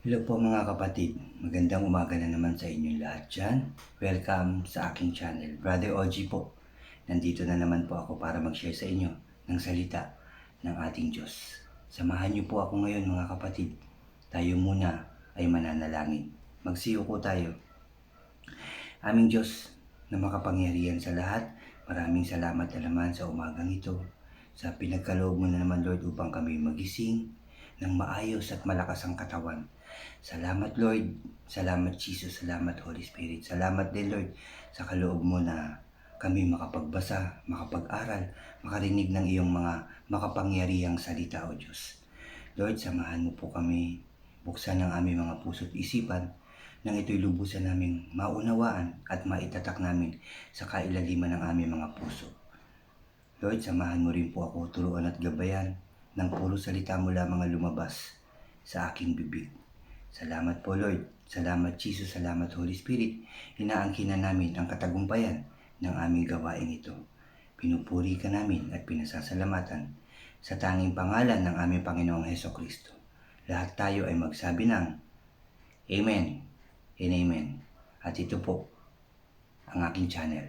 Hello po mga kapatid, magandang umaga na naman sa inyong lahat dyan. Welcome sa aking channel, Brother OG po. Nandito na naman po ako para mag-share sa inyo ng salita ng ating Diyos. Samahan niyo po ako ngayon mga kapatid. Tayo muna ay mananalangin. Magsiyo po tayo. Aming Diyos na makapangyarihan sa lahat, maraming salamat na naman sa umagang ito. Sa pinagkaloob mo na naman Lord upang kami magising ng maayos at malakas ang katawan. Salamat Lord, salamat Jesus, salamat Holy Spirit. Salamat din Lord sa kaloob mo na kami makapagbasa, makapag-aral, makarinig ng iyong mga makapangyarihang salita o Diyos. Lord, samahan mo po kami, buksan ang aming mga puso't isipan, nang ito'y lubusan naming maunawaan at maitatak namin sa kailaliman ng aming mga puso. Lord, samahan mo rin po ako, turuan at gabayan ng puro salita mo lamang ang lumabas sa aking bibig. Salamat po Lord, salamat Jesus, salamat Holy Spirit. Inaangkinan namin ang katagumpayan ng aming gawain ito. Pinupuri ka namin at pinasasalamatan sa tanging pangalan ng aming Panginoong Hesukristo. Lahat tayo ay magsabi ng Amen and Amen. At ito po ang aking channel.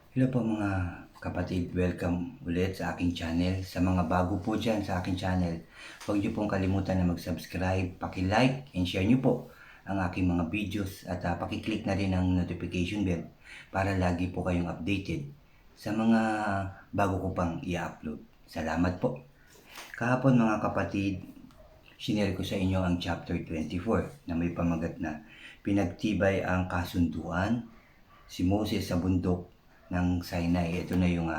Hello po mga kapatid, welcome ulit sa aking channel. Sa mga bago po dyan sa aking channel, huwag niyo pong kalimutan na mag-subscribe, paki-like and share niyo po ang aking mga videos at paki-click na rin ang notification bell para lagi po kayong updated sa mga bago ko pang i-upload. Salamat po. Kahapon mga kapatid, sinare ko sa inyo ang chapter 24 na may pamagat na pinagtibay ang kasunduan, si Moses sa bundok ng Sinai. Ito na yung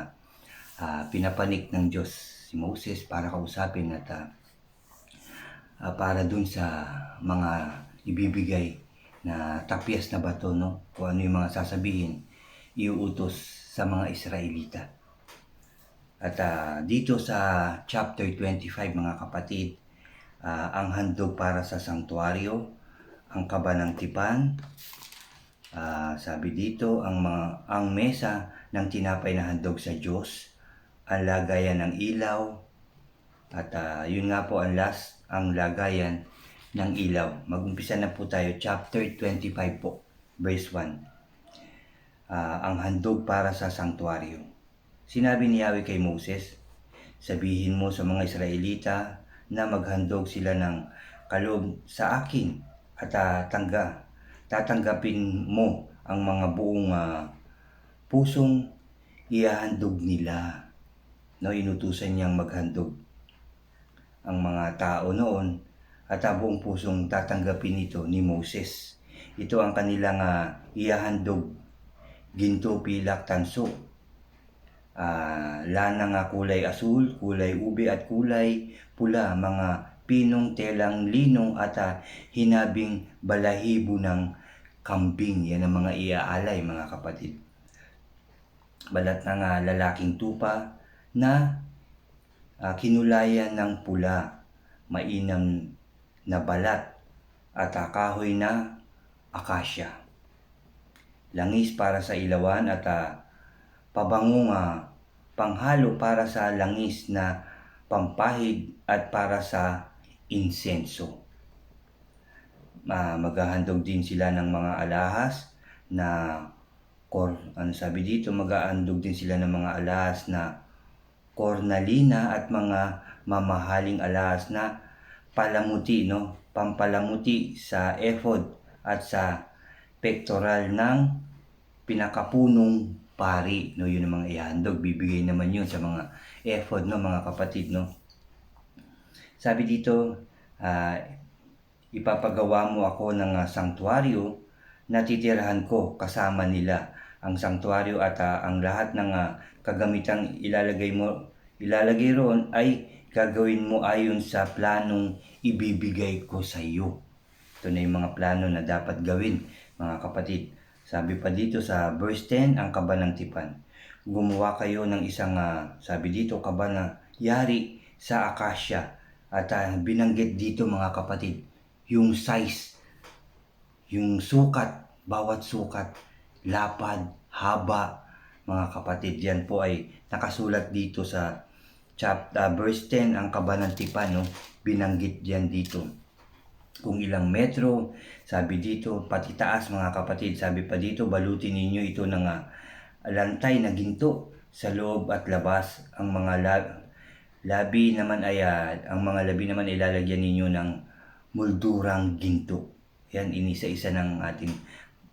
pinapanik ng Diyos si Moses para kausapin at para dun sa mga ibibigay na tapyas na bato, no? Kung ano yung mga sasabihin, iuutos sa mga Israelita. At dito sa chapter 25 mga kapatid, ang handog para sa sanktuaryo, ang kaba ng tipan, sabi dito, ang mesa ng tinapay na handog sa Diyos, ang lagayan ng ilaw, at yun nga po ang lagayan ng ilaw. Mag-umpisa na po tayo, chapter 25 po, verse 1. Ang handog para sa sanktuaryo. Sinabi ni Yahweh kay Moses, sabihin mo sa mga Israelita na maghandog sila ng kaloob sa akin at tatanggapin mo ang mga buong pusong ihahandog nila. No, inutusan niyang maghandog ang mga tao noon at buong pusong tatanggapin ito ni Moses. Ito ang kanilang ihahandog, ginto, pilak, tanso, lanang kulay asul, kulay ube at kulay pula, mga pinong telang linong at hinabing balahibo ng kambing. Yan ang mga iaalay mga kapatid. Balat ng lalaking tupa na kinulayan ng pula, mainam na balat at kahoy na akasya. Langis para sa ilawan at pabangong panghalo para sa langis na pampahid at para sa insenso. Maghahandog din sila ng mga alahas na sabi dito, maghahandog din sila ng mga alahas na kornalina at mga mamahaling alahas na palamuti, no? Pampalamuti sa ephod at sa pectoral ng pinakapunong pari, no? Yun ang mga ihandog, bibigay naman yun sa mga ephod, no, mga kapatid, no? Sabi dito, ipapagawa mo ako ng sanktuaryo na titirahan ko kasama nila. Ang sanktuaryo at ang lahat ng kagamitang ilalagay roon ay gagawin mo ayon sa planong ibibigay ko sa iyo. Ito na yung mga plano na dapat gawin mga kapatid. Sabi pa dito sa verse 10, ang kaba ng tipan. Gumawa kayo ng isang, sabi dito, kaba na yari sa akasya. At binanggit dito mga kapatid, yung size, yung sukat, bawat sukat, lapad, haba, mga kapatid. Yan po ay nakasulat dito sa verse 10, ang kaba ng tipan, no? Binanggit yan dito. Kung ilang metro, sabi dito, pati taas mga kapatid, sabi pa dito, balutin ninyo ito ng lantay na ginto sa loob at labas. Ang mga labi naman ay lalagyan ninyo ng muldurang ginto. Yan, inisa-isa ng ating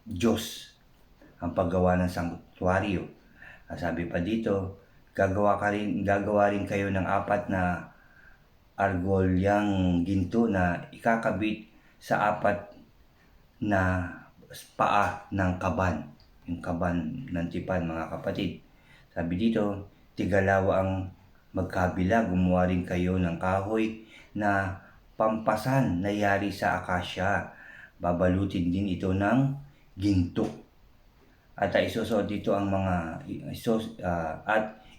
Diyos ang paggawa ng sanktuaryo. Sabi pa dito, gagawa rin kayo ng 4 na argolyang ginto na ikakabit sa 4 na paa ng kaban. Yung kaban ng tipan mga kapatid. Sabi dito, tigalawa ang magkabila, gumawa rin kayo ng kahoy na pampasan na yari sa akasya. Babalutin din ito ng ginto. At isusuot dito ang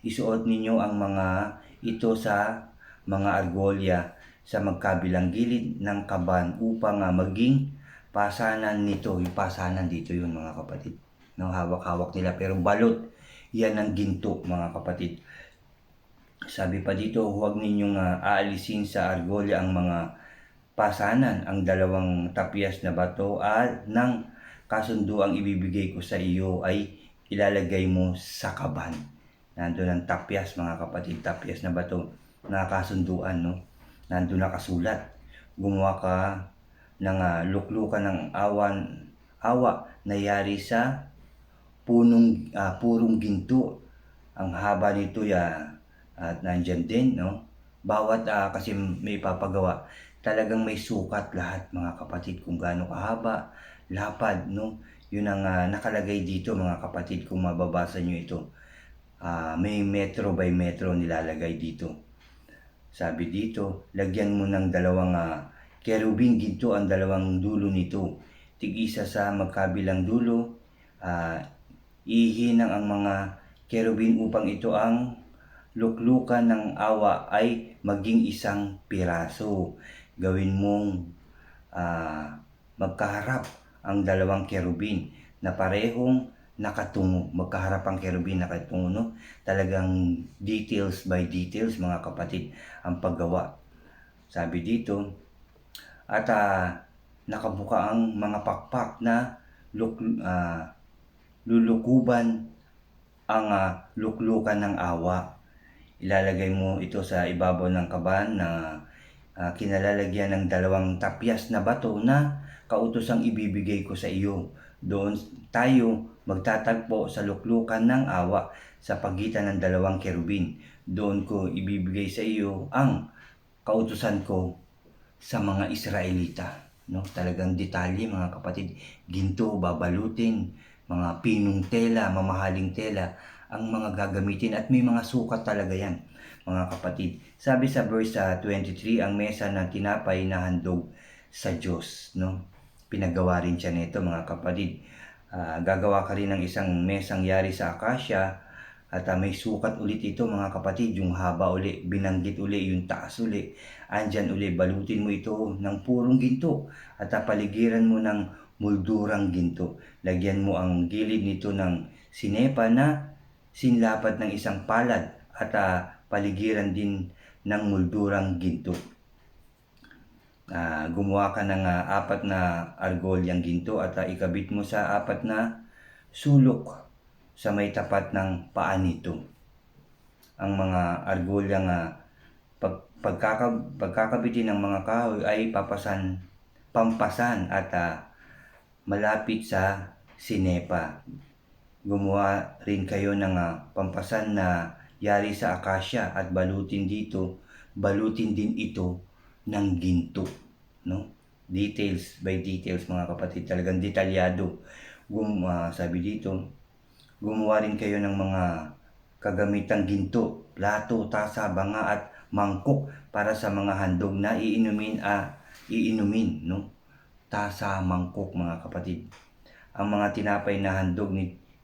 isuot ninyo ang mga ito sa mga argolya sa magkabilang gilid ng kaban upang maging pasanan nito. Yung pasanan dito yun mga kapatid. No, hawak-hawak nila pero balot yan ng ginto mga kapatid. Sabi pa dito, huwag ninyong aalisin sa argolya ang mga pasanan. Ang 2 tapyas na bato ng kasunduang ibibigay ko sa iyo ay ilalagay mo sa kaban. Nandun ang tapyas mga kapatid, tapyas na bato na kasunduan, no? Nandun nakasulat. Gumawa ka ng luklukan ng awa na yari sa purong ginto. Ang haba nito at nandyan din, no? Bawat kasi may papagawa, talagang may sukat lahat mga kapatid kung gaano kahaba, lapad, no? Yun ang nakalagay dito mga kapatid kung mababasa nyo ito. May metro by metro nilalagay dito. Sabi dito, lagyan mo ng 2 kerubing ginto ang 2 dulo nito. Tig-isa sa magkabilang dulo. Ihinang ang mga kerubin upang ito ang luklukan ng awa ay maging isang piraso. Gawin mong magkaharap ang 2 kerubin na parehong nakatungo. Magkaharap ang kerubin nakatungo, no? Talagang details by details mga kapatid ang paggawa. Sabi dito, at nakabuka ang mga pakpak na lulukuban ang luklukan ng awa. Ilalagay mo ito sa ibabaw ng kaban na kinalalagyan ng 2 tapyas na bato na kautosang ibibigay ko sa iyo. Doon tayo magtatagpo sa luklukan ng awa sa pagitan ng 2 kerubin. Doon ko ibibigay sa iyo ang kautusan ko sa mga Israelita. No? Talagang detalye mga kapatid. Ginto, babalutin, mga pinong tela, mamahaling tela ang mga gagamitin at may mga sukat talaga yan mga kapatid. Sabi sa verse 23, ang mesa na tinapay na handog sa Diyos, no? Pinagawa rin siya nito mga kapatid. Gagawa ka rin ng isang mesang yari sa akasya at may sukat ulit ito mga kapatid. Yung haba uli, binanggit uli, yung taas uli, andyan uli, balutin mo ito ng purong ginto at paligiran mo ng muldurang ginto. Lagyan mo ang gilid nito ng sinepa na sinlapad ng isang palad at paligiran din ng muldurang ginto. Gumawa ka ng 4 na argolyang ginto at ikabit mo sa 4 na sulok sa may tapat ng paa nito. Ang mga argolyang pagkakabitin ng mga kahoy ay pampasan at malapit sa sinepa. Gumawa rin kayo ng pampasan na yari sa akasya at balutin din ito ng ginto, no? Details by details mga kapatid, talagang detalyado. Sabi dito, gumawa rin kayo ng mga kagamitang ginto, plato, tasa, banga at mangkok para sa mga handog na iinumin, no? Tasa, mangkok mga kapatid. Ang mga tinapay na handog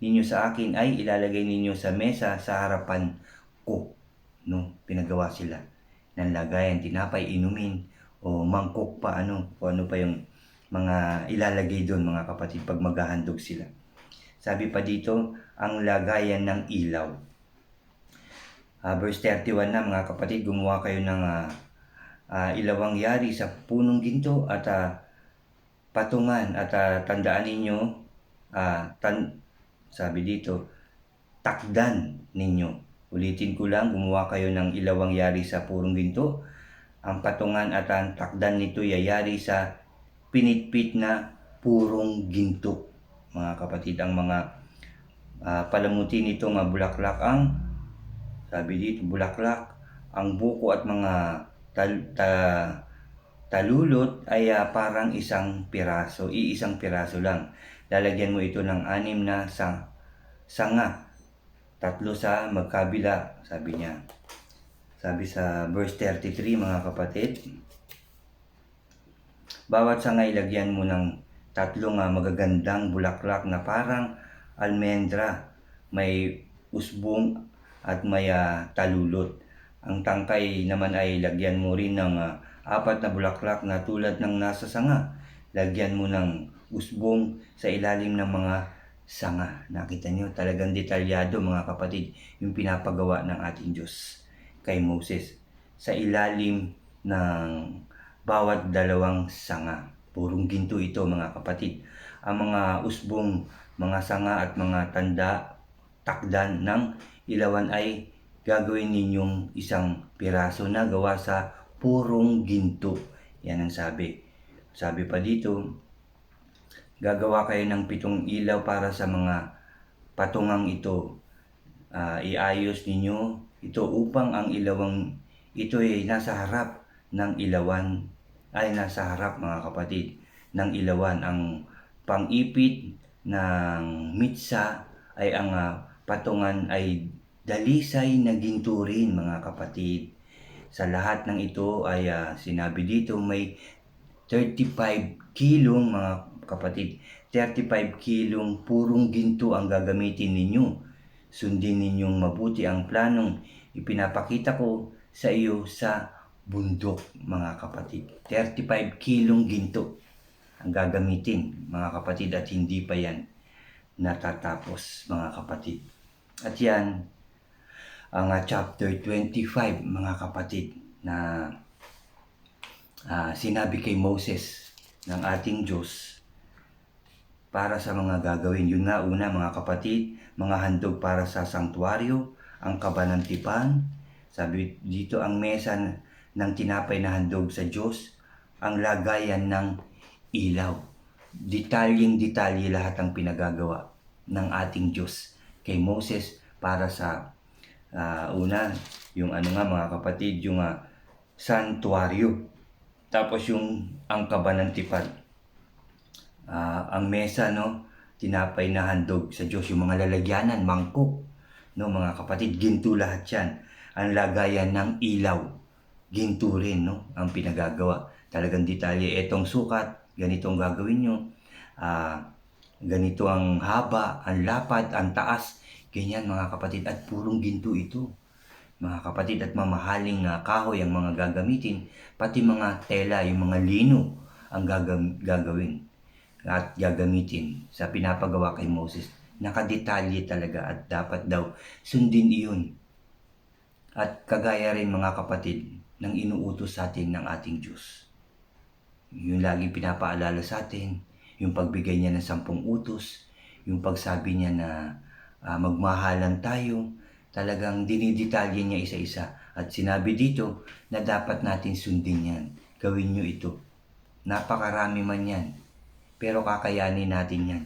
ninyo sa akin ay ilalagay ninyo sa mesa sa harapan ko, no? Pinagawa sila ng lagayan, tinapay, inumin, o mangkok pa, kung ano pa yung mga ilalagay doon, mga kapatid, pag maghahandog sila. Sabi pa dito, ang lagayan ng ilaw. Verse 31 na, mga kapatid, gumawa kayo ng ilawang yari sa punong ginto at patungan at tandaan ninyo, sabi dito, takdan ninyo. Ulitin ko lang, gumawa kayo ng ilawang yari sa purong ginto. Ang patungan at ang takdan nito yayari sa pinitpit na purong ginto. Mga kapatid, ang mga palamuti nito nga bulaklak sabi dito, bulaklak, ang buko at mga talulot ay parang iisang piraso lang. Lalagyan mo ito ng 6 na sanga, 3 sa magkabila, sabi niya. Sabi sa verse 33, mga kapatid, bawat sanga ilagyan mo ng 3 magagandang bulaklak na parang almendra, may usbong at may talulot. Ang tangkay naman ay lagyan mo rin ng 4 na bulaklak na tulad ng nasa sanga. Lagyan mo ng usbong sa ilalim ng mga sanga. Nakita niyo, talagang detalyado, mga kapatid, yung pinapagawa ng ating Diyos kay Moses. Sa ilalim ng bawat 2 sanga. Purong ginto ito, mga kapatid. Ang mga usbong, mga sanga at mga takdan ng ilawan ay gagawin ninyong isang piraso na gawa sa purong ginto. Yan ang sabi. Sabi pa dito, gagawa kayo ng 7 ilaw para sa mga patungang ito. Iayos ninyo ito upang ang ilawang ito ay nasa harap ng ilawan, nasa harap, mga kapatid, ng ilawan. Ang pang-ipit ng mitsa ay ang patungan ay dalisay na ginto rin, mga kapatid. Sa lahat ng ito ay sinabi dito may 35 kilong, mga kapatid, 35 kilong purong ginto ang gagamitin ninyo. Sundin ninyong mabuti ang planong ipinapakita ko sa iyo sa bundok, mga kapatid. 35 kilong ginto ang gagamitin, mga kapatid, at hindi pa yan natatapos, mga kapatid. At yan ang chapter 25, mga kapatid, na sinabi kay Moses ng ating Diyos para sa mga gagawin. Yun nga, una, mga kapatid, mga handog para sa sanktuaryo, ang kabanantipan. Sabi dito, ang mesa ng tinapay na handog sa Diyos, ang lagayan ng ilaw. Detalyeng-detalye lahat ang pinagagawa ng ating Diyos kay Moses para sa una, yung mga kapatid, yung santuaryo. Tapos ang kabanantipan, ang mesa, tinapay na handog sa Diyos, yung mga lalagyanan, mangkok, mga kapatid, ginto lahat yan. Ang lagayan ng ilaw, ginto rin, ang pinagagawa. Talagang detalye, etong sukat, ganito ang gagawin nyo, ganito ang haba, ang lapad, ang taas, ganyan, mga kapatid, at purong ginto ito, mga kapatid, at mamahaling kahoy ang mga gagamitin, pati mga tela, yung mga lino ang gagawin at gagamitin sa pinapagawa kay Moses. Nakadetalye talaga at dapat daw sundin iyon. At kagaya rin, mga kapatid, ng inuutos sa atin ng ating Diyos. Yung laging pinapaalala sa atin, yung pagbigay niya ng 10 utos, yung pagsabi niya na magmahalan tayo, talagang dinidetalye niya isa-isa. At sinabi dito na dapat natin sundin yan. Gawin nyo ito. Napakarami man yan, pero kakayanin natin yan.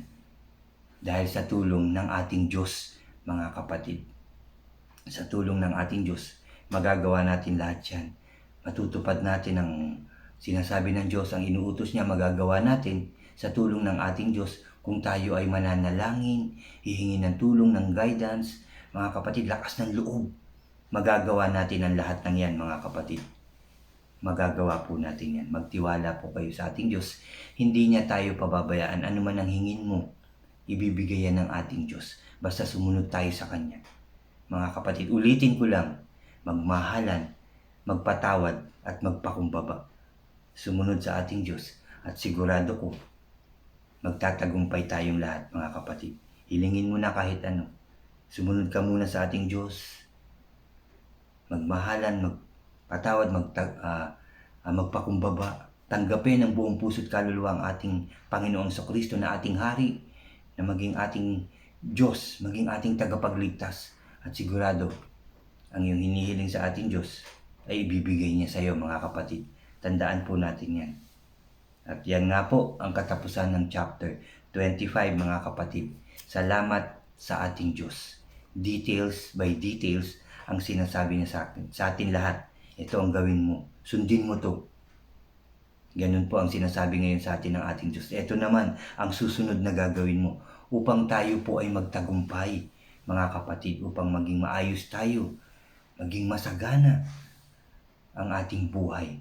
Dahil sa tulong ng ating Diyos, mga kapatid. Sa tulong ng ating Diyos, magagawa natin lahat yan. Matutupad natin ang sinasabi ng Diyos, ang inuutos niya, magagawa natin sa tulong ng ating Diyos kung tayo ay mananalangin, hihingi ng tulong, ng guidance, mga kapatid, lakas ng loob. Magagawa natin ang lahat ng yan, mga kapatid. Magagawa po natin yan. Magtiwala po kayo sa ating Diyos. Hindi niya tayo pababayaan. Ano man ang hingin mo, ibibigay yan ng ating Diyos. Basta sumunod tayo sa Kanya. Mga kapatid, ulitin ko lang, magmahalan, magpatawad at magpakumbaba. Sumunod sa ating Diyos at sigurado ko magtatagumpay tayong lahat, mga kapatid. Hilingin mo na kahit ano. Sumunod ka muna sa ating Diyos. Magmahalan, magpatawad, magpakumbaba. Tanggapin ng buong puso't kaluluwa ang ating Panginoong Kristo na ating Hari, na maging ating Diyos, maging ating tagapagligtas. At sigurado, ang iyong hinihiling sa ating Diyos ay ibibigay niya sa iyo, mga kapatid. Tandaan po natin yan. At yan nga po ang katapusan ng chapter 25, mga kapatid. Salamat sa ating Diyos. Details by details ang sinasabi niya sa atin lahat. Ito ang gawin mo. Sundin mo to. Ganun po ang sinasabi ngayon sa atin ng ating Diyos. Ito naman ang susunod na gagawin mo upang tayo po ay magtagumpay, mga kapatid, upang maging maayos tayo, maging masagana ang ating buhay.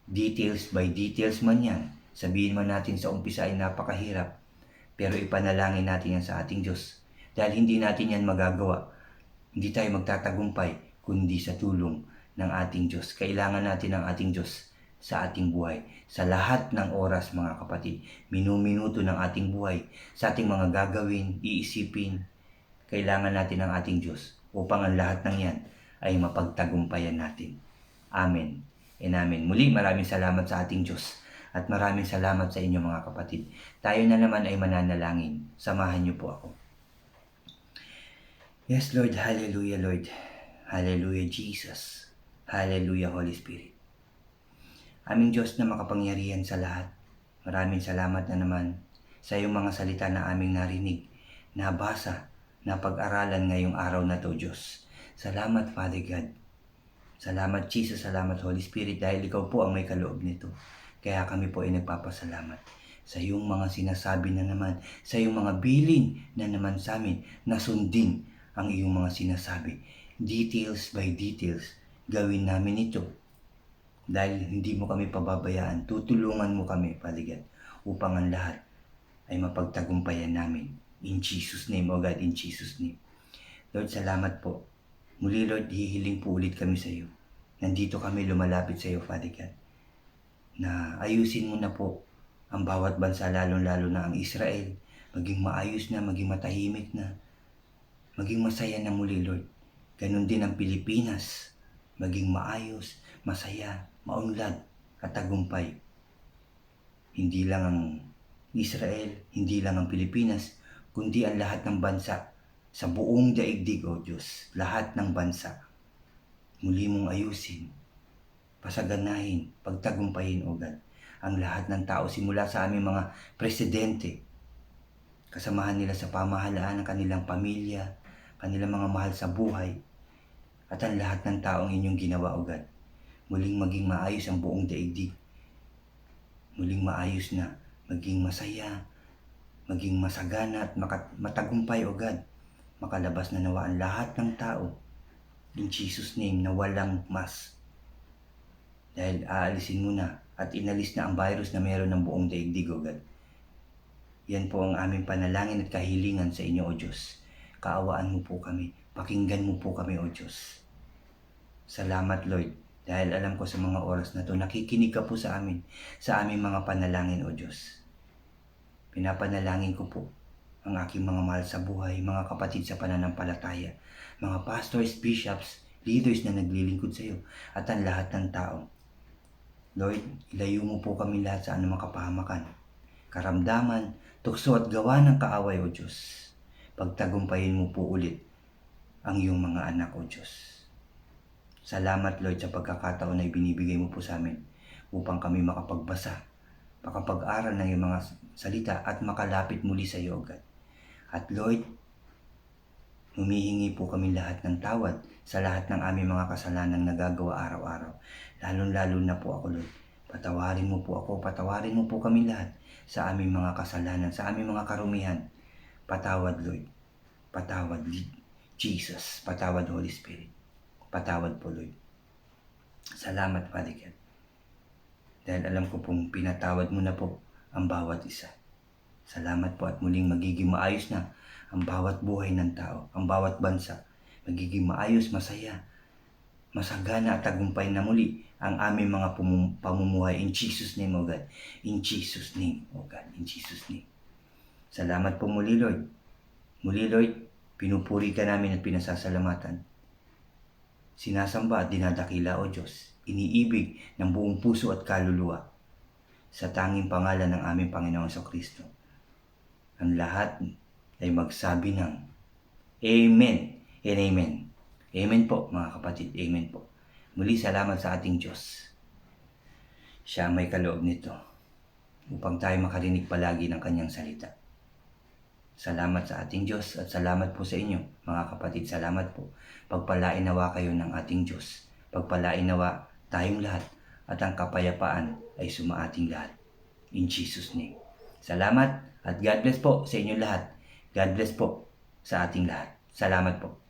Details by details man yan. Sabihin man natin sa umpisa ay napakahirap, pero ipanalangin natin yan sa ating Diyos. Dahil hindi natin yan magagawa. Hindi tayo magtatagumpay kundi sa tulong ng ating Diyos. Kailangan natin ang ating Diyos sa ating buhay. Sa lahat ng oras, mga kapatid, minuminuto ng ating buhay, sa ating mga gagawin, iisipin, kailangan natin ang ating Diyos upang ang lahat ng yan ay mapagtagumpayan natin. Amen and amen. Muli, maraming salamat sa ating Diyos at maraming salamat sa inyo, mga kapatid. Tayo na naman ay mananalangin. Samahan niyo po ako. Yes, Lord. Hallelujah, Lord. Hallelujah, Jesus. Hallelujah, Holy Spirit. Aming Diyos na makapangyarihan sa lahat, maraming salamat na naman sa iyong mga salita na aming narinig, nabasa, napag-aralan ngayong araw na to, Diyos. Salamat, Father God. Salamat, Jesus. Salamat, Holy Spirit, dahil ikaw po ang may kaloob nito. Kaya kami po ay nagpapasalamat sa iyong mga sinasabi na naman, sa iyong mga bilin na naman sa amin, na sundin ang iyong mga sinasabi. Details by details, gawin namin ito. Dahil hindi mo kami pababayaan, tutulungan mo kami, Father God, upang ang lahat ay mapagtagumpayan namin. In Jesus' name, O God, in Jesus' name. Lord, salamat po. Muli, Lord, hihiling po ulit kami sa iyo. Nandito kami lumalapit sa iyo, Father God, na ayusin mo na po ang bawat bansa, lalong-lalo na ang Israel. Maging maayos na, maging matahimik na, maging masaya na muli, Lord. Ganon din ang Pilipinas. Maging maayos, masaya, maunlad at tagumpay. Hindi lang ang Israel, hindi lang ang Pilipinas, kundi ang lahat ng bansa sa buong daigdig, O Diyos. Lahat ng bansa. Muli mong ayusin, pasaganahin, pagtagumpayin, O God, ang lahat ng tao, simula sa aming mga presidente, kasamahan nila sa pamahalaan ng kanilang pamilya, kanilang mga mahal sa buhay, at ang lahat ng taong inyong ginawa, O God. Muling maging maayos ang buong daigdig. Muling maayos na, maging masaya, maging masagana at matagumpay, O God. Makalabas na nawa ang lahat ng tao, in Jesus' name, na walang mas. Dahil aalisin mo na at inalis na ang virus na meron ng buong daigdig, O God. Yan po ang aming panalangin at kahilingan sa inyo, O Diyos. Kaawaan mo po kami, pakinggan mo po kami, O Diyos. Salamat, Lord. Dahil alam ko sa mga oras na to, nakikinig ka po sa amin, sa aming mga panalangin, O Diyos. Pinapanalangin ko po ang aking mga mahal sa buhay, mga kapatid sa pananampalataya, mga pastors, bishops, leaders na naglilingkod sa iyo, at ang lahat ng tao. Lord, ilayo mo po kami lahat sa anumang kapahamakan, karamdaman, tukso at gawa ng kaaway, O Diyos. Pagtagumpayin mo po ulit ang iyong mga anak, O Diyos. Salamat, Lord, sa pagkakataon na ibinibigay mo po sa amin upang kami makapagbasa, makapag-aral ng iyong mga salita at makalapit muli sa iyo, God. At Lord, humihingi po kami lahat ng tawad sa lahat ng aming mga kasalanang nagagawa araw-araw. Lalong-lalo na po ako, Lord. Patawarin mo po ako, patawarin mo po kami lahat sa aming mga kasalanan, sa aming mga karumihan. Patawad, Lord. Patawad, Jesus. Patawad, Holy Spirit. Patawad po, Lord. Salamat, Father God. Dahil alam ko pong pinatawad mo na po ang bawat isa. Salamat po at muling magiging maayos na ang bawat buhay ng tao, ang bawat bansa. Magiging maayos, masaya, masagana at tagumpay na muli ang aming mga pamumuhay. In Jesus' name, O God. In Jesus' name, O God. In Jesus' name. Salamat po muli, Lord. Muli, Lord, pinupuri ka namin at pinasasalamatan. Sinasamba at dinadakila, O Diyos. Iniibig ng buong puso at kaluluwa sa tanging pangalan ng aming Panginoong Kristo. Ang lahat ay magsabi ng Amen and Amen. Amen po, mga kapatid. Amen po. Muli, salamat sa ating Diyos. Siya may kaloob nito upang tayo makarinig palagi ng kanyang salita. Salamat sa ating Diyos at salamat po sa inyo, mga kapatid. Salamat po. Pagpalain nawa kayo ng ating Diyos. Pagpalain nawa tayong lahat at ang kapayapaan ay sumaating lahat. In Jesus' name. Salamat at God bless po sa inyo lahat. God bless po sa ating lahat. Salamat po.